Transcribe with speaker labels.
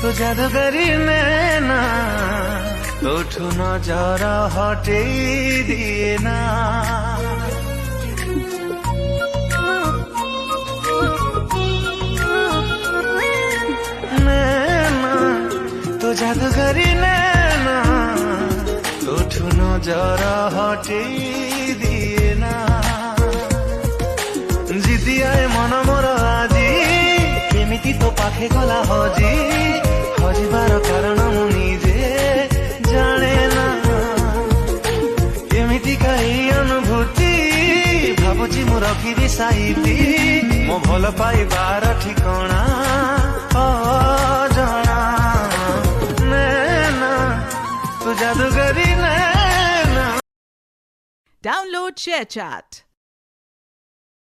Speaker 1: ତୋ ଜାଦୁଗରୀ ନैना ତୋଠୁ ନଜର ହଟେଇ ଦିଏ ନା नैना ତୋ ଜାଦୁଗରୀ ନैना ତୋଠୁ ନଜର ହଟେଇ ଦିଏ ନା ଜିଦିଆଏ ମନ ମୋର ଆଜି କେମିତି ତୋ ପାଖେ ଗଲା ହଜି ହଜିବାର କାରଣ ମୁଁ ନିଜେ ଜାଣେ ନା ଏମିତିକା ଏଇ ଅନୁଭୂତି ଭାବୁଛି ମୁଁ ରଖିବି ସାଇତି ମୋ ଭଲ ପାଇବାର ଠିକଣା ଅଜଣା ନैना ତୁ ଜାଦୁଗରୀ ନैना
Speaker 2: Download ShareChat.